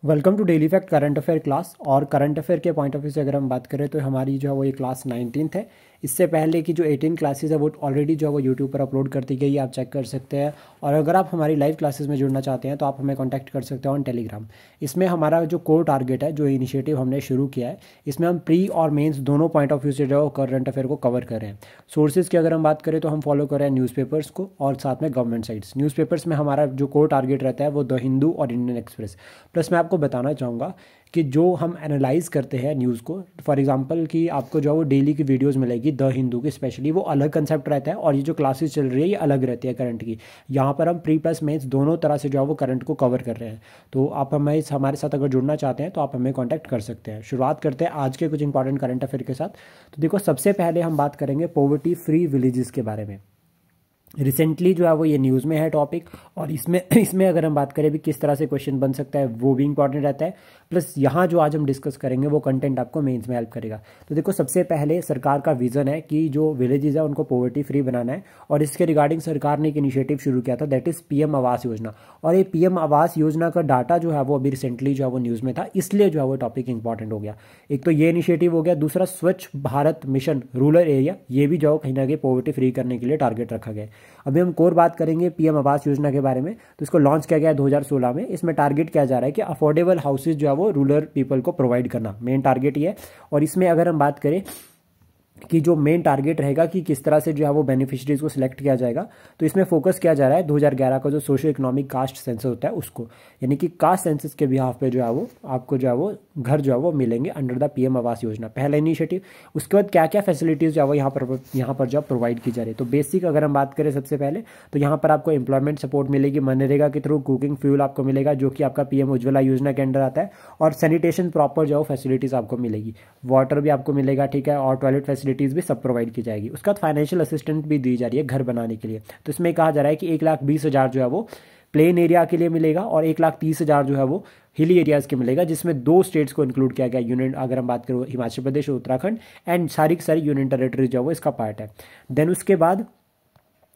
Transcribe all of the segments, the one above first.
Welcome to daily fact current affair class. और current affair के point of view से अगर हम बात करें तो हमारी जो है वो ये क्लास 19th है। इससे पहले की जो 18 क्लासेस है वो ऑलरेडी जो है वो यूट्यूब पर अपलोड कर दी गई है, आप चेक कर सकते हैं। और अगर आप हमारी लाइव क्लासेस में जुड़ना चाहते हैं तो आप हमें कॉन्टैक्ट कर सकते हैं ऑन टेलीग्राम। इसमें हमारा जो कोर टारगेट है, जो इनिशिएटिव हमने शुरू किया है, इसमें हम प्री और मेंस दोनों पॉइंट ऑफ व्यू से जो करंट अफेयर को कवर कर रहे हैं। सोर्सेज की अगर हम बात करें तो हम फॉलो कर रहे हैं न्यूज़पेपर्स को और साथ में गवर्नमेंट साइट्स। न्यूज़पेपर्स में हमारा जो कोर टारगेट रहता है वो द हिंदू और इंडियन एक्सप्रेस। प्लस मैं आपको बताना चाहूँगा कि जो हम एनालाइज करते हैं न्यूज़ को, फॉर एग्जांपल कि आपको जो है वो डेली की वीडियोस मिलेगी द हिंदू की, स्पेशली वो अलग कंसेप्ट रहता है और ये जो क्लासेस चल रही है ये अलग रहती है करंट की। यहाँ पर हम प्री प्लस मेंस दोनों तरह से जो है वो करंट को कवर कर रहे हैं। तो आप हमारे साथ अगर जुड़ना चाहते हैं तो आप हमें कॉन्टैक्ट कर सकते हैं। शुरुआत करते हैं आज के कुछ इंपॉर्टेंट करंट अफेयर के साथ। तो देखो, सबसे पहले हम बात करेंगे पॉवर्टी फ्री विलेजेस के बारे में। रिसेंटली जो है वो ये न्यूज़ में है टॉपिक, और इसमें इसमें अगर हम बात करें भी किस तरह से क्वेश्चन बन सकता है वो भी इंपॉर्टेंट रहता है। प्लस यहाँ जो आज हम डिस्कस करेंगे वो कंटेंट आपको मेंस में हेल्प करेगा। तो देखो, सबसे पहले सरकार का विजन है कि जो विलेजेस है उनको पॉवर्टी फ्री बनाना है, और इसके रिगार्डिंग सरकार ने एक इनिशिएटिव शुरू किया था, that is PM Awas Yojana. और ये पीएम आवास योजना का डाटा जो है वो अभी रिसेंटली जो है वो न्यूज़ में था, इसलिए जो है वो टॉपिक इंपॉर्टेंट हो गया। एक तो ये इनिशिएटिव हो गया, दूसरा स्वच्छ भारत मिशन रूरल एरिया, ये भी जो कहीं ना कहीं पॉवर्टी फ्री करने के लिए टारगेट रखा गया है। अभी हम कोर बात करेंगे पीएम आवास योजना के बारे में। तो इसको लॉन्च किया गया है 2016 में। इसमें टारगेट किया जा रहा है कि अफोर्डेबल हाउसेज जो है वो रूरल पीपल को प्रोवाइड करना, मेन टारगेट ये है। और इसमें अगर हम बात करें कि जो मेन टारगेट रहेगा कि किस तरह से जो है वो बेनिफिशरीज को सिलेक्ट किया जाएगा, तो इसमें फोकस किया जा रहा है 2011 का जो सोशो इकोनॉमिक कास्ट सेंसस होता है उसको, यानी कि कास्ट सेंसस के बिहाफ पे जो है वो आपको जो है वो घर जो है वो मिलेंगे under the PM Awas Yojana, पहला इनिशिएटिव। उसके बाद क्या क्या फैसिलिटीज़ जो है वो यहाँ पर जो प्रोवाइड की जा रही है। तो बेसिक अगर हम बात करें सबसे पहले, तो यहाँ पर आपको एम्प्लॉयमेंट सपोर्ट मिलेगी मनरेगा के थ्रू, कुकिंग फ्यूल आपको मिलेगा जो कि आपका पीएम उज्ज्वला योजना के अंडर आता है, और सैनिटेशन प्रॉपर जो फैसिलिटीज़ आपको मिलेगी, वाटर भी आपको मिलेगा, ठीक है, और टॉयलेट फैसिलिटीज़ भी सब प्रोवाइड की जाएगी। उसके बाद फाइनेंशियल असिस्टेंट भी दी जा रही है घर बनाने के लिए। तो इसमें कहा जा रहा है कि 1,20,000 जो है वो प्लेन एरिया के लिए मिलेगा, और 1,30,000 जो है वो हिली एरियाज़ के मिलेगा, जिसमें 2 स्टेट्स को इंक्लूड किया गया, यूनियन अगर हम बात करें हिमाचल प्रदेश और उत्तराखंड, एंड सारी की सारी यूनियन टेरेटरी जो है वो इसका पार्ट है। देन उसके बाद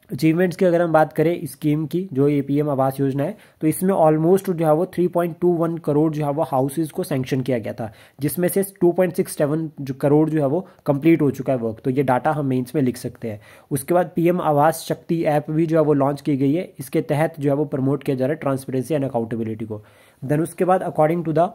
अचीवमेंट्स की अगर हम बात करें स्कीम की, जो ये पीएम आवास योजना है, तो इसमें ऑलमोस्ट जो है वो 3.21 करोड़ जो है वो हाउसेज को सैंक्शन किया गया था, जिसमें से 2.67 जो करोड़ जो है वो कंप्लीट हो चुका है वर्क। तो ये डाटा हम मेंस में लिख सकते हैं। उसके बाद पीएम आवास शक्ति ऐप भी जो है वो लॉन्च की गई है। इसके तहत जो है वो प्रमोट किया जा रहा है ट्रांसपेरेंसी एंड अकाउंटेबिलिटी को। देन उसके बाद according to the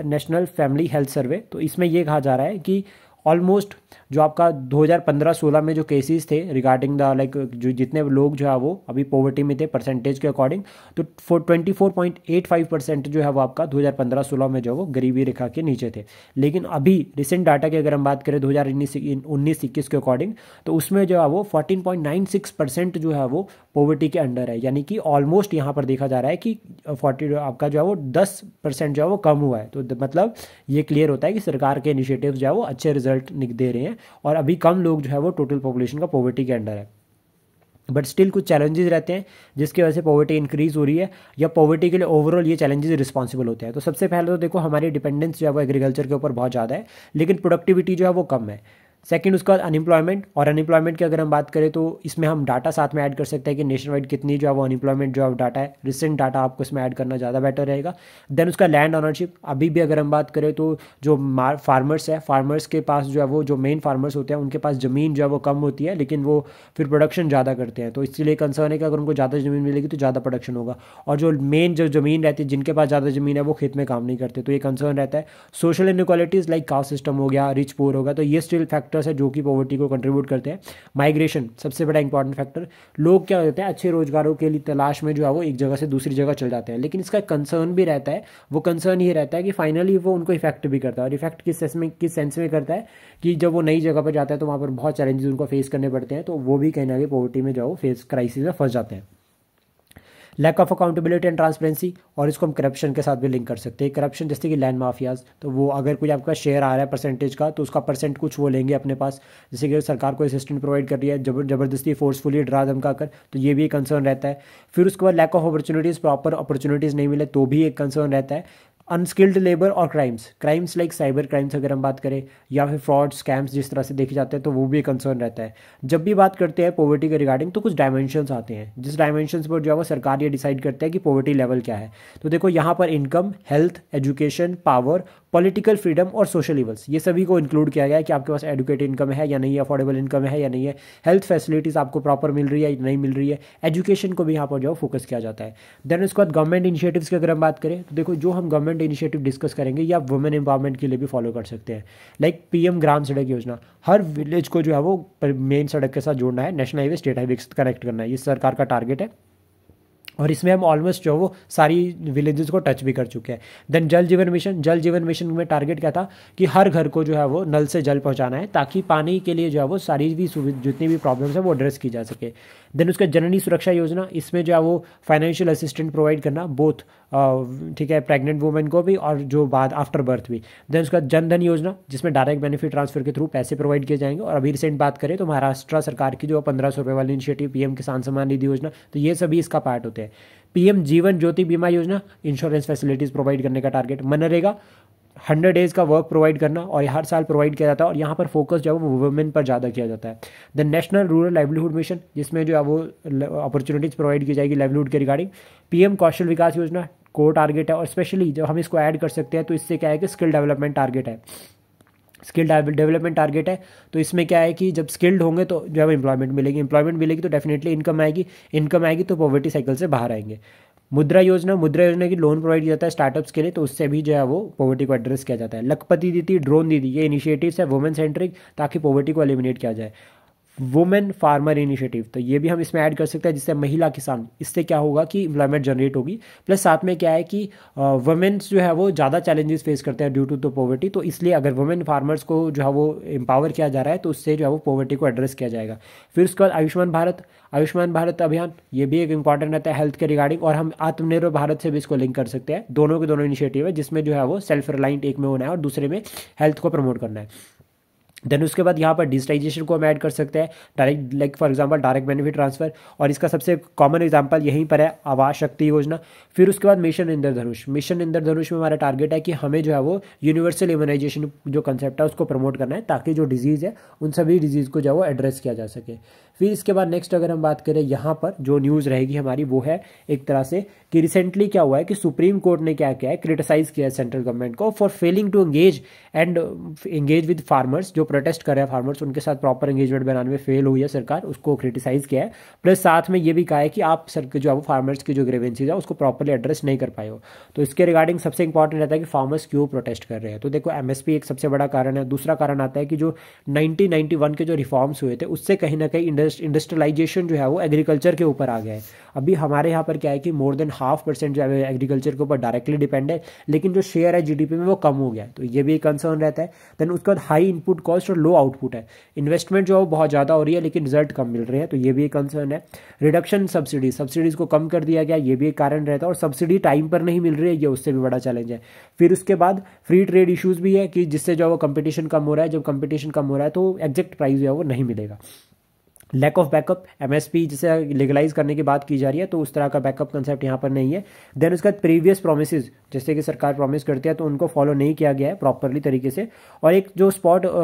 national family health survey, तो इसमें ये कहा जा रहा है कि ऑलमोस्ट जो आपका 2015-16 में जो केसेस थे रिगार्डिंग द लाइक जो जितने लोग जो है वो अभी पॉवर्टी में थे परसेंटेज के अकॉर्डिंग, तो 24.85% जो है वो आपका 2015-16 में जो वो गरीबी रेखा के नीचे थे। लेकिन अभी रिसेंट डाटा की अगर हम बात करें 2019-21 के अकॉर्डिंग, तो उसमें जो है वो 14.96% जो है वो पॉवर्टी के अंडर है, यानी कि ऑलमोस्ट यहाँ पर देखा जा रहा है कि 40 आपका जो है वो 10% जो है वो कम हुआ है। तो मतलब ये क्लियर होता है कि सरकार के इनिशिएटिव जो है वो अच्छे रिजल्ट दे रहे हैं, और अभी कम लोग जो है वो टोटल पॉपुलेशन का पॉवर्टी के अंडर है। बट स्टिल कुछ चैलेंजेस रहते हैं जिसकी वजह से पॉवर्टी इंक्रीज हो रही है, या पॉवर्टी के लिए ओवरऑल ये चैलेंजेस रिस्पॉन्सिबल होते हैं। तो सबसे पहले तो देखो, हमारी डिपेंडेंस जो है वो एग्रीकल्चर के ऊपर बहुत ज़्यादा है, लेकिन प्रोडक्टिविटी जो है वो कम है। सेकंड, उसके बाद अनएम्प्लॉयमेंट, और अनएम्प्लॉयमेंट की अगर हम बात करें तो इसमें हम डाटा साथ में ऐड कर सकते हैं कि नेशन वाइड कितनी जो है वो अनएम्प्लॉयमेंट जो है डाटा है, रिसेंट डाटा आपको इसमें ऐड करना ज़्यादा बेटर रहेगा। देन उसका लैंड ऑनरशिप, अभी भी अगर हम बात करें तो जो फार्मर्स है, फार्मर्स के पास जो है वो जो मेन फार्मर्स होते हैं उनके पास ज़मीन जो है वो कम होती है, लेकिन वो फिर प्रोडक्शन ज़्यादा करते हैं। तो इसलिए कंसर्न है कि अगर उनको ज़्यादा ज़मीन मिलेगी तो ज़्यादा प्रोडक्शन होगा, और जो मेन जो ज़मीन रहती है, जिनके पास ज़्यादा ज़मीन है वो खेत में काम नहीं करते, तो ये कंसर्न रहता है। Social inequalities like caste system हो गया, रिच पुअर होगा, तो ये स्टिल फैक्टर्स है जो कि पॉवर्टी को कंट्रीब्यूट करते हैं। माइग्रेशन सबसे बड़ा इंपॉर्टेंट फैक्टर, लोग क्या होते हैं अच्छे रोजगारों के लिए तलाश में जो है वो एक जगह से दूसरी जगह चल जाते हैं, लेकिन इसका कंसर्न भी रहता है। वो कंसर्न ये रहता है कि फाइनली वो उनको इफेक्ट भी करता है, और इफेक्ट किस सेंस में करता है कि जब वो नई जगह पर जाता है तो वहाँ पर बहुत चैलेंजेस उनको फेस करने पड़ते हैं, तो वो भी कहीं ना कहीं पॉवर्टी में जो फेस क्राइसिस में फंस जाते हैं। Lack of accountability and transparency, और इसको हम करप्शन के साथ भी लिंक कर सकते हैं। करप्शन जैसे कि लैंड माफियाज, तो वो अगर कोई आपका शेयर आ रहा है परसेंटेज का, तो उसका परसेंट कुछ वो लेंगे अपने पास, जैसे कि सरकार को असिस्टेंट प्रोवाइड कर रही है जबरदस्ती फोर्सफुली डरा धमका कर, तो ये भी एक कंसर्न रहता है। फिर उसके बाद lack of opportunities, proper opportunities नहीं मिले तो भी एक कंसर्न रहता है। अनस्किल्ड लेबर और क्राइम्स लाइक साइबर क्राइम्स अगर हम बात करें, या फिर फ्रॉड स्कैम्स जिस तरह से देखे जाते हैं, तो वो भी एक कंसर्न रहता है। जब भी बात करते हैं पॉवर्टी के रिगार्डिंग तो कुछ डायमेंशंस आते हैं, जिस डायमेंशंस पर जो है वो सरकार ये डिसाइड करता है कि पॉवर्टी लेवल क्या है। तो देखो यहाँ पर income, health, education, power, political freedom और सोशल इवल्स, ये सभी को इंक्लूड किया गया है कि आपके पास एडुकेट इनकम है या नहीं है, अफोर्डेबल इनकम है या नहीं है, हेल्थ फैसिलिटीज़ आपको प्रॉपर मिल रही है या नहीं मिल रही है, एजुकेशन को भी यहाँ पर जो फोकस किया जाता है। देन उसके बाद गवर्नमेंट इनिशिएटिव्स की अगर हम बात करें तो देखो जो हम गवर्नमेंट इनिशिएटिव डिस्कस करेंगे या वुमेन एम्पावरमेंट के लिए भी फॉलो कर सकते हैं। लाइक पीएम ग्राम सड़क योजना, हर विलेज को जो है वो मेन सड़क के साथ जोड़ना है, national highway state highway connect करना है, ये सरकार का टारगेट है और इसमें हम ऑलमोस्ट जो वो सारी विलेजेस को टच भी कर चुके हैं। देन जल जीवन मिशन, जल जीवन मिशन में टारगेट क्या था कि हर घर को जो है वो नल से जल पहुंचाना है, ताकि पानी के लिए जो है वो सारी भी जितनी भी प्रॉब्लम्स है वो एड्रेस की जा सके। देन उसका जननी सुरक्षा योजना, इसमें जो है वो फाइनेंशियल असिस्टेंट प्रोवाइड करना बोथ, ठीक है, प्रेग्नेंट वुमेन को भी और जो बाद आफ्टर बर्थ भी। देन उसका जन धन योजना, जिसमें डायरेक्ट बेनिफिट ट्रांसफर के थ्रू पैसे प्रोवाइड किए जाएंगे। और अभी रिसेंट बात करें तो महाराष्ट्र सरकार की जो 1500 रुपये वाली इनिशिएटिव पीएम किसान सम्मान निधि योजना, तो ये सभी इसका पार्ट होते हैं। पीएम जीवन ज्योति बीमा योजना, इंश्योरेंस फैसिलिटीज़ प्रोवाइड करने का टारगेट। मनरेगा, 100 डेज़ का वर्क प्रोवाइड करना और हर साल प्रोवाइड किया जाता है और यहाँ पर फोकस जो है वो वुमेन पर ज़्यादा किया जाता है। The national rural livelihood mission, जिसमें जो है वो अपॉर्चुनिटीज़ प्रोवाइड की जाएगी लाइवलीहुड के रिगार्डिंग। पीएम कौशल विकास योजना को टारगेट है और स्पेशली जब हम इसको ऐड कर सकते हैं तो इससे क्या है कि स्किल डेवलपमेंट टारगेट है, स्किल डेवलपमेंट टारगेट है। तो इसमें क्या है कि जब स्किल्ड होंगे तो जो है एम्प्लॉयमेंट मिलेगी, एम्प्लॉयमेंट मिलेगी तो डेफिनेटली इनकम आएगी, इनकम आएगी तो पॉवर्टी साइकिल से बाहर आएंगे। मुद्रा योजना की लोन प्रोवाइड किया जाता है स्टार्टअप्स के लिए, तो उससे भी जो है वो पॉवर्टी को एड्रेस किया जाता है। लखपति दीदी, ड्रोन दीदी, ये इनिशिएटिव्स है वुमेन सेंट्रिक, ताकि पॉवर्टी को एलिमिनेट किया जाए। वुमेन फार्मर इनिशिएटिव, तो ये भी हम इसमें ऐड कर सकते हैं, जिससे महिला किसान, इससे क्या होगा कि एम्प्लॉयमेंट जनरेट होगी। प्लस साथ में क्या है कि वुमेन्स जो है वो ज़्यादा चैलेंजेस फेस करते हैं ड्यू टू द पॉवर्टी, तो इसलिए अगर वुमेन फार्मर्स को जो है वो एम्पावर किया जा रहा है तो उससे जो है वो पॉवर्टी को एड्रेस किया जाएगा। फिर उसके बाद आयुष्मान भारत अभियान, ये भी एक इंपॉर्टेंट रहता है हेल्थ के रिगार्डिंग, और हम आत्मनिर्भर भारत से भी इसको लिंक कर सकते हैं। दोनों के दोनों इनिशिएटिव है, जिसमें जो है वो सेल्फ रिलायंट एक में होना है और दूसरे में हेल्थ को प्रमोट करना है। देन उसके बाद यहाँ पर डिजिटाइजेशन को हम ऐड कर सकते हैं, direct like for example direct benefit transfer, और इसका सबसे कॉमन एग्जांपल यहीं पर है आवास शक्ति योजना। फिर उसके बाद मिशन इंद्रधनुष में हमारा टारगेट है कि हमें जो है वो यूनिवर्सल इम्यूनाइजेशन जो कंसेप्ट है उसको प्रमोट करना है, ताकि जो डिजीज़ है उन सभी डिजीज़ को जो है वो एड्रेस किया जा सके। फिर इसके बाद नेक्स्ट अगर हम बात करें यहाँ पर जो न्यूज़ रहेगी हमारी वो है एक तरह से कि रिसेंटली क्या हुआ है कि सुप्रीम कोर्ट ने क्या किया है, क्रिटिसाइज़ किया है सेंट्रल गवर्नमेंट को for failing to engage with farmers, जो प्रोटेस्ट कर रहे हैं फार्मर्स उनके साथ प्रॉपर एंगेजमेंट बनाने में फेल हुई है सरकार, उसको क्रिटिसाइज़ किया है। प्लस साथ में ये भी कहा है कि आप सर जो है वो फार्मर्स की जो ग्रीवेंसीज है उसको प्रॉपरली एड्रेस नहीं कर पाए हो। तो इसके रिगार्डिंग सबसे इंपॉर्टेंट रहता है कि फार्मर्स क्यों प्रोटेस्ट कर रहे हैं। तो देखो एमएसपी एक सबसे बड़ा कारण है। दूसरा कारण आता है कि जो 1991 के जो रिफॉर्म्स हुए थे उससे कहीं ना कहीं इंडस्ट्रियलाइजेशन जो है वो एग्रीकल्चर के ऊपर आ गया है। अभी हमारे यहाँ पर क्या है कि मोर देन 0.5% जो है एग्रीकल्चर के ऊपर डायरेक्टली डिपेंड है, लेकिन जो शेयर है जीडीपी में वो कम हो गया है, तो ये भी एक कंसर्न रहता है। देन उसके बाद हाई इनपुट कॉस्ट और लो आउटपुट है, इन्वेस्टमेंट जो है वो बहुत ज़्यादा हो रही है लेकिन रिजल्ट कम मिल रहे हैं, तो ये भी एक कंसर्न है। रिडक्शन सब्सिडीज़ को कम कर दिया गया, ये भी एक कारण रहता है, और सब्सिडी टाइम पर नहीं मिल रही है, ये उससे भी बड़ा चैलेंज है। फिर उसके बाद फ्री ट्रेड इशूज़ भी है कि जिससे जो है वो कंपटीशन कम हो रहा है, जब कंपटीशन कम हो रहा है तो एग्जैक्ट प्राइस जो है वो नहीं मिलेगा। लैक ऑफ बैकअप, एमएसपी जिसे लीगलाइज करने की बात की जा रही है तो उस तरह का बैकअप कंसेप्ट यहाँ पर नहीं है। देन उसके बाद प्रीवियस प्रोमिसेस, जैसे कि सरकार प्रॉमिस करती है तो उनको फॉलो नहीं किया गया है प्रॉपरली तरीके से। और एक जो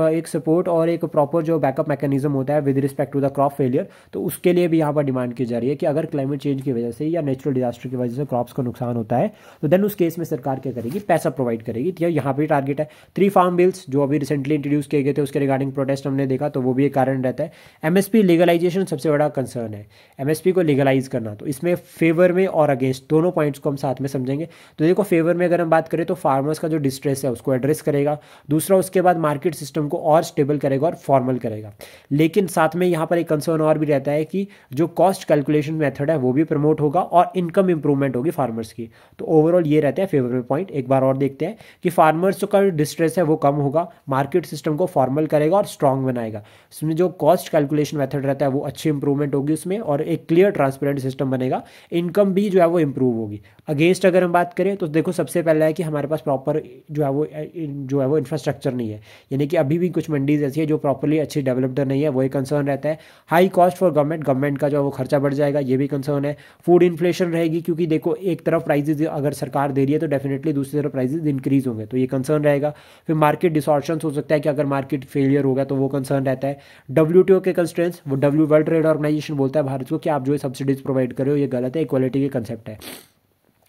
एक सपोर्ट और एक प्रॉपर जो बैकअप मैकेनिज्म होता है with respect to the crop failure, तो उसके लिए भी यहाँ पर डिमांड की जा रही है कि अगर क्लाइमेट चेंज की वजह से या नेचुरल डिजास्टर की वजह से क्रॉप्स को नुकसान होता है तो देन उस केस में सरकार क्या करेगी, पैसा प्रोवाइड करेगी। तो यहाँ पर टारगेट है। 3 फार्म बिल्स जो अभी रिसेंटली इंट्रोड्यूस किए गए थे उसके रिगार्डिंग प्रोटेस्ट हमने देखा, तो वो भी एक कारण रहता है। एमएसपी लीगलाइजेशन सबसे बड़ा कंसर्न है, एमएसपी को लीगलाइज करना, तो इसमें फेवर में और अगेंस्ट दोनों पॉइंट्स को हम साथ में समझेंगे। तो देखो फेवर में अगर हम बात करें तो फार्मर्स का जो डिस्ट्रेस है उसको एड्रेस करेगा। दूसरा उसके बाद मार्केट सिस्टम को और स्टेबल करेगा और फॉर्मल करेगा। लेकिन साथ में यहाँ पर एक कंसर्न और भी रहता है कि जो कॉस्ट कैलकुलेशन मेथड है वो भी प्रमोट होगा और इनकम इंप्रूवमेंट होगी फार्मर्स की। तो ओवरऑल ये रहता है फेवर में पॉइंट। एक बार और देखते हैं कि फार्मर्स का जो डिस्ट्रेस है वो कम होगा, मार्केट सिस्टम को फॉर्मल करेगा और स्ट्रॉन्ग बनाएगा। इसमें जो कॉस्ट कैलकुलेशन मेथड रहता है वो अच्छी इंप्रूवमेंट होगी उसमें, और एक क्लियर ट्रांसपेरेंट सिस्टम बनेगा। इनकम भी जो है वो इंप्रूव होगी। अगेंस्ट अगर हम बात करें तो देखो सबसे पहला है कि हमारे पास प्रॉपर जो है वो इंफ्रास्ट्रक्चर नहीं है, यानी कि अभी भी कुछ मंडीज ऐसी है जो प्रॉपरली अच्छी डेवलप्ड नहीं है, वो एक कंसर्न रहता है। हाई कॉस्ट फॉर गवर्नमेंट का जो है वो खर्चा बढ़ जाएगा, ये भी कंसर्न है। फूड इन्फ्लेशन रहेगी, क्योंकि देखो एक तरफ प्राइजेज अगर सरकार दे रही है तो डेफिनेटली दूसरी तरफ प्राइजेज इंक्रीज होंगे, तो ये कंसर्न रहेगा। फिर मार्केट डिसऑर्शंस हो सकता है कि अगर मार्केट फेलियर होगा तो वो कंसर्न रहता है। WTO के कंस्ट्रेंट्स, वो वर्ल्ड ट्रेड ऑर्गेनाइजेशन बोलता है भारत को कि आप जो है सब्सिडीज प्रोवाइड कर रहे हो, ये गलत है, इक्वालिटी के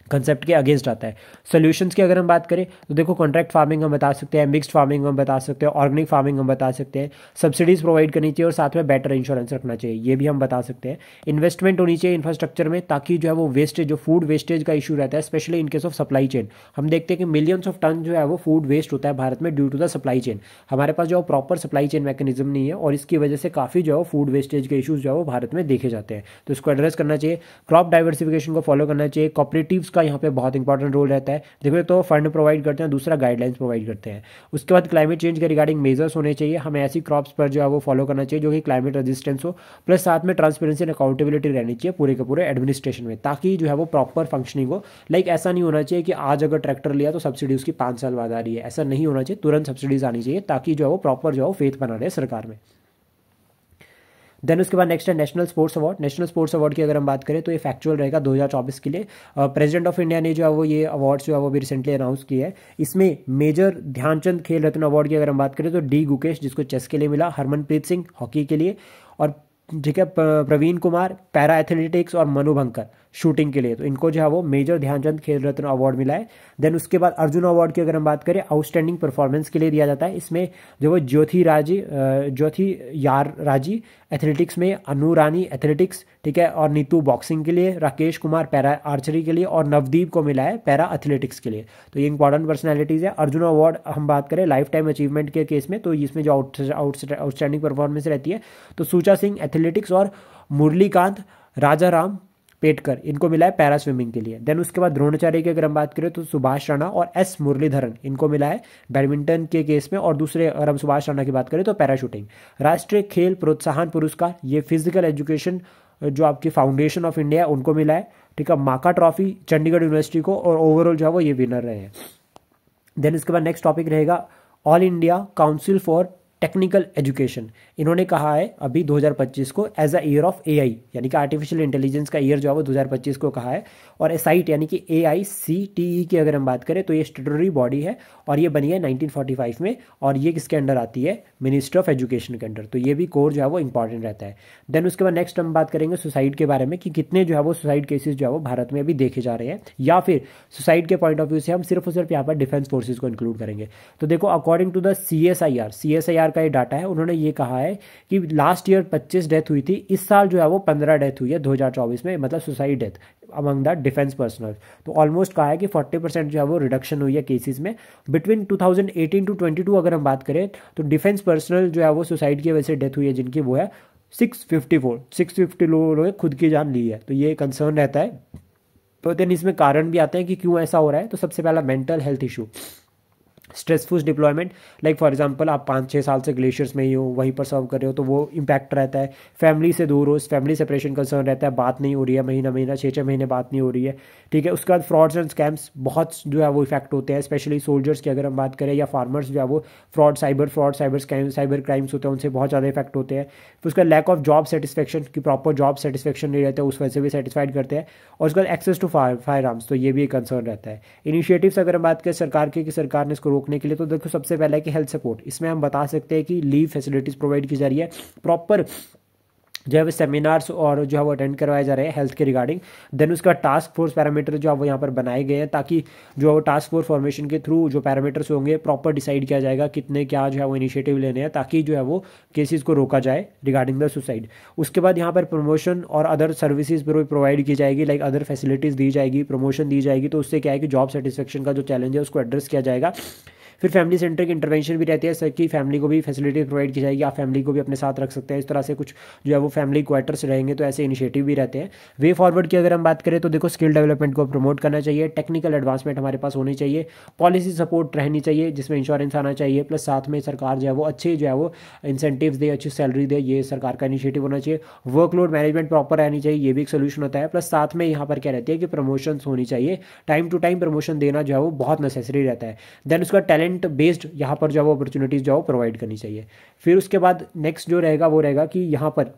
कंसेप्ट के अगेंस्ट आता है। सॉल्यूशंस की अगर हम बात करें तो देखो कॉन्ट्रैक्ट फार्मिंग हम बता सकते हैं, मिक्स्ड फार्मिंग हम बता सकते हैं, ऑर्गेनिक फार्मिंग हम बता सकते हैं, सब्सिडीज प्रोवाइड करनी चाहिए और साथ में बेटर इंश्योरेंस रखना चाहिए, ये भी हम बता सकते हैं। इन्वेस्टमेंट होनी चाहिए इंफ्रास्ट्रक्चर में, ताकि जो है वो वेस्टेज, जो फूड वेस्टेज का इशू रहता है specially in case of supply chain, हम देखते हैं कि मिलियंस ऑफ टन जो है वो फूड वेस्ट होता है भारत में due to the supply chain. हमारे पास जो प्रॉपर सप्लाई चेन मैकेनिज्म नहीं है और इसकी वजह से काफ़ी जो है फूड वेस्टेज के इशूज़ जो है वो भारत में देखे जाते हैं, तो इसको एड्रेस करना चाहिए। क्रॉप डाइवर्सिफिकेशन को फॉलो करना चाहिए। कॉपरेटिव्स का यहाँ पे बहुत इंपॉर्टेंट रोल रहता है। देखो तो फंड प्रोवाइड करते हैं, दूसरा गाइडलाइंस प्रोवाइड करते हैं। उसके बाद क्लाइमेट चेंज के रिगार्डिंग मेजर्स होने चाहिए, हमें ऐसी क्रॉप्स पर जो है वो फॉलो करना चाहिए जो कि क्लाइमेट रेजिस्टेंस हो, प्लस साथ में ट्रांसपेरेंसी एंड अकाउंटेबिलिटी रहनी चाहिए पूरे के पूरे एडमिनिस्ट्रेशन में, ताकि जो है वो प्रॉपर फंक्शनिंग हो। लाइक ऐसा नहीं होना चाहिए कि आज अगर ट्रैक्टर लिया तो सब्सिडी उसकी 5 साल बाद आ रही है, ऐसा नहीं होना चाहिए, तुरंत सब्सिडीज आनी चाहिए, ताकि जो है वो प्रॉपर जो है वो फेथ बना रहे सरकार में। देन उसके बाद नेक्स्ट है national sports award. National sports award की अगर हम बात करें तो ये फैक्चुअल रहेगा 2024 के लिए। प्रेसिडेंट ऑफ इंडिया ने जो है वो ये अवार्ड्स जो है वो भी रिसेंटली अनाउंस किया है। इसमें मेजर ध्यानचंद खेल रत्न अवार्ड की अगर हम बात करें तो डी गुकेश, जिसको चेस के लिए मिला, हरमनप्रीत सिंह हॉकी के लिए, और ठीक है प्रवीण कुमार पैरा एथलेटिक्स, और मनु भंकर शूटिंग के लिए, तो इनको जो है वो मेजर ध्यानचंद खेल रत्न अवार्ड मिला है। देन उसके बाद अर्जुन अवार्ड की अगर हम बात करें आउटस्टैंडिंग परफॉर्मेंस के लिए दिया जाता है। इसमें जो वो ज्योति यार राजी एथलेटिक्स में, अनु रानी एथलेटिक्स, ठीक है, और नीतू बॉक्सिंग के लिए, राकेश कुमार पैरा आर्चरी के लिए, और नवदीप को मिला है पैरा एथलेटिक्स के लिए। तो ये इंपॉर्टेंट पर्सनैलिटीज़ है। अर्जुन अवार्ड हम बात करें लाइफ टाइम अचीवमेंट के केस में, तो इसमें जो आउटस्टैंडिंग परफॉर्मेंस रहती है तो सूचा सिंह एथलेटिक्स और मुरलीकांत राजाराम पेटकर, इनको मिला है पैरा स्विमिंग के लिए। देन उसके बाद द्रोणाचार्य की अगर हम बात करें तो सुभाष राणा और एस मुरलीधरन, इनको मिला है बैडमिंटन के केस में, और दूसरे अगर हम सुभाष राणा की बात करें तो पैराशूटिंग। राष्ट्रीय खेल प्रोत्साहन पुरस्कार ये फिजिकल एजुकेशन जो आपकी फाउंडेशन ऑफ इंडिया उनको मिला है, ठीक है। माका ट्रॉफी चंडीगढ़ यूनिवर्सिटी को, और ओवरऑल जो है वो ये विनर रहे हैं। देन इसके बाद नेक्स्ट टॉपिक रहेगा all India council for technical education. इन्होंने कहा है अभी 2025 को as a year of AI, यानी कि आर्टिफिशियल इंटेलिजेंस का ईयर जो है वो 2025 को कहा है। और एसाइट यानी कि AICTE की अगर हम बात करें तो ये स्टैट्यूटरी बॉडी है और ये बनी है 1945 में, और ये किसके अंडर आती है, मिनिस्ट्री ऑफ एजुकेशन के अंडर। तो ये भी कोर जो है वो इंपॉर्टेंट रहता है। देन उसके बाद नेक्स्ट हम बात करेंगे सुसाइड के बारे में, कि कितने जो है वो सुसाइड केसेस जो है वो भारत में अभी देखे जा रहे हैं, या फिर सुसाइड के पॉइंट ऑफ व्यू से हम सिर्फ और सिर्फ यहाँ पर डिफेंस फोर्सेज को इंक्लूड करेंगे। तो देखो अकॉर्डिंग टू द CSIR का ये डाटा है, उन्होंने ये कहा है कि लास्ट ईयर 25 डेथ हुई थी, इस साल जो है वो 15 डेथ हुई है 2024 में, मतलब suicide death among the defence personnel. तो ऑलमोस्ट कहा है कि 40% जो है वो रिडक्शन हुई है केसेस में। बिटवीन 2018 टू 22 अगर हम बात करें तो डिफेंस पर्सनल जो है वो सुसाइड की वजह से डेथ हुई है, जिनकी वो है 650 लोगों ने खुद की जान ली है। तो ये कंसर्न रहता है। तो देन इसमें कारण भी आते हैं कि क्यों ऐसा हो रहा है। तो सबसे पहला mental health issue, stressful deployment, like for example आप 5-6 साल से ग्लेशियर्स में ही हो, वहीं पर सर्व कर रहे हो, तो वो इम्पैक्ट रहता है। फैमिली से दूर हो, फैमिली सेपरेशन कंसर्न रहता है, बात नहीं हो रही है, महीना 6-6 महीने बात नहीं हो रही है, ठीक है। उसके बाद फ्रॉड्स एंड स्कैम्स बहुत जो है वो इफेक्ट होते हैं, स्पेशली सोल्जर्स की अगर हम बात करें, या फार्मर्स जो है वो साइबर क्राइम्स होते हैं, उनसे बहुत ज़्यादा इफेक्ट होते हैं। फिर उसका लैक ऑफ जॉब सेटिस्फेक्शन, की प्रॉपर जॉब सेटिस्फेक्शन नहीं रहता है, उस वजह से भी सेटिस्फाइड करते हैं। और उसके बाद एक्सेस टू फायर आर्म्स, तो ये भी एक कंसर्न रहता है। इनिशिएटिव्स अगर हम बात करें सरकार के, कि सरकार ने इसको रोकने के लिए, तो देखो सबसे पहले है कि हेल्थ सपोर्ट, इसमें हम बता सकते हैं कि लीव फैसिलिटीज़ प्रोवाइड की जा रही है, प्रॉपर जो है वो सेमिनार्स और जो है वो अटेंड करवाए जा रहे हैं हेल्थ के रिगार्डिंग। देन उसका टास्क फोर्स पैरामीटर जो है वो यहाँ पर बनाए गए हैं, ताकि जो है वो टास्क फोर्स फॉर्मेशन के थ्रू जो पैरामीटर्स होंगे प्रॉपर डिसाइड किया जाएगा कितने क्या जो है वो इनिशिएटिव लेने हैं, ताकि जो है वो केसेस को रोका जाए रिगार्डिंग द सुसाइड। उसके बाद यहाँ पर प्रमोशन और अदर सर्विसेज प्रोवाइड की जाएगी, लाइक अदर फैसिलिटीज़ दी जाएगी, प्रमोशन दी जाएगी। तो उससे क्या है कि जॉब सेटिस्फेक्शन का जो चैलेंज है उसको एड्रेस किया जाएगा। फिर फैमिली सेंट्रिक इंटरवेंशन भी रहती है कि फैमिली को भी फैसिलिटी प्रोवाइड की जाएगी, आप फैमिली को भी अपने साथ रख सकते हैं, इस तरह से कुछ जो है वो फैमिली क्वार्टर्स रहेंगे, तो ऐसे इनिशिएटिव भी रहते हैं। वे फॉरवर्ड की अगर हम बात करें तो देखो स्किल डेवलपमेंट को प्रमोट करना चाहिए, टेक्निकल एडवांसमेंट हमारे पास होनी चाहिए, पॉलिसी सपोर्ट रहनी चाहिए जिसमें इंश्योरेंस आना चाहिए, प्लस साथ में सरकार जो है वो अच्छे जो है वो इंसेंटिव्स दे, अच्छी सैलरी दे, ये सरकार का इनिशिएटिव होना चाहिए। वर्कलोड मैनेजमेंट प्रॉपर रहनी चाहिए, ये भी एक सोल्यूशन होता है। प्लस साथ में यहाँ पर क्या रहती है कि प्रमोशन होनी चाहिए, टाइम टू टाइम प्रमोशन देना जो है वो बहुत नेसेसरी रहता है। देन उसका टैलेंट बेस्ड यहाँ पर जो है वो अपॉर्चुनिटीज़ जो है वो प्रोवाइड करनी चाहिए। फिर उसके बाद नेक्स्ट जो रहेगा वो रहेगा कि यहाँ पर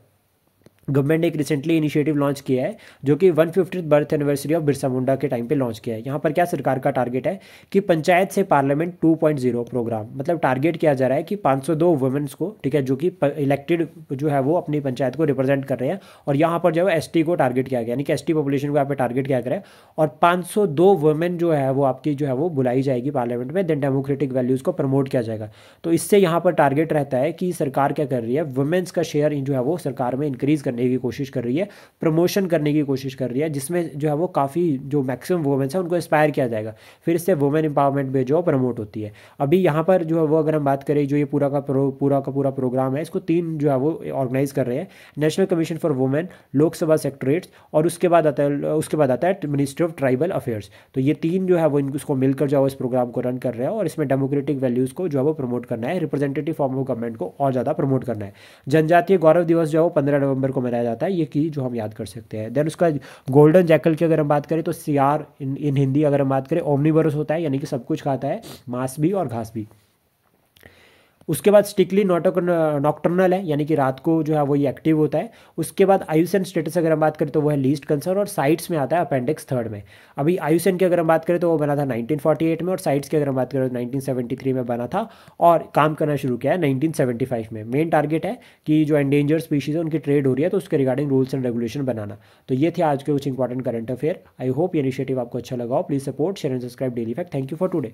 गवर्नमेंट ने एक रिसेंटली इनिशिएटिव लॉन्च किया है जो कि 150th birth anniversary of Birsa Munda के टाइम पे लॉन्च किया है। यहाँ पर क्या सरकार का टारगेट है कि पंचायत से पार्लियामेंट 2.0 प्रोग्राम, मतलब टारगेट किया जा रहा है कि 502 वुमेन्स को, ठीक है, जो कि इलेक्टेड जो है वो अपनी पंचायत को रिप्रेजेंट कर रहे हैं, और यहाँ पर जो है एसटी को टारगेट किया गया, यानी कि एसटी पॉपुलेशन को यहाँ पर टारगेट किया गया है, और 502 वुमेन जो है वो आपकी जो है वो बुलाई जाएगी पार्लियामेंट में, देन डेमोक्रेटिक वैल्यूज़ को प्रमोट किया जाएगा। तो इससे यहाँ पर टारगेट रहता है कि सरकार क्या कर रही है, वुमेन्स का शेयर जो है वो सरकार में इंक्रीज़ करने की कोशिश कर रही है, प्रमोशन करने की कोशिश कर रही है, जिसमें जो है वो काफ़ी जो मैक्सिमम वुमेन्स हैं उनको इंस्पायर किया जाएगा, फिर इससे वुमेन एम्पावरमेंट में जो प्रमोट होती है। अभी यहाँ पर जो है वो अगर हम बात करें, जो ये पूरा का पूरा प्रोग्राम है, इसको 3 जो है वो ऑर्गेनाइज कर रहे हैं, national commission for women, Lok Sabha secretariats, और उसके बाद आता है मिनिस्ट्री ऑफ ट्राइबल अफेयर्स। तो ये 3 जो है वो इसको मिलकर जो है इस प्रोग्राम को रन कर रहे हैं, और इसमें डेमोक्रेटिक वैल्यूज़ को जो है वो प्रमोट करना है, रिप्रेजेंटेटिव फॉर्म ऑफ गवर्नमेंट को और ज़्यादा प्रमोट करना है। जनजातीय गौरव दिवस जो है वो 15 नवंबर को मनाया जाता है, ये की जो हम याद कर सकते हैं। देन उसका गोल्डन जैकल की अगर हम बात करें तो सियार इन हिंदी अगर हम बात करें ओमनीवरस होता है, यानी कि सब कुछ खाता है, मांस भी और घास भी। उसके बाद स्टिकली नॉक्टर्नल है, यानी कि रात को जो है वो ये एक्टिव होता है। उसके बाद आयुसन स्टेटस अगर हम बात करें तो वो है लीस्ट कंसर्न, और साइट्स में आता है अपेंडिक्स 3 में। अभी आयुसन की अगर हम बात करें तो वो बना था 1948 में, और साइट्स की अगर हम बात करें तो 1973 में बना था, और काम करना शुरू किया है 1975 में। मेन टारगेट है कि जो एंडेंजर स्पीशीज़ है उनकी ट्रेड हो रही है, तो उसके रिगार्डिंग रूल्स एंड रेगुलेशन बनाना। तो ये थे आज के कुछ important current affair. I hope ये इनिशिएटिव आपको अच्छा लगा हो। Please support, share and subscribe daily fact. Thank you for today.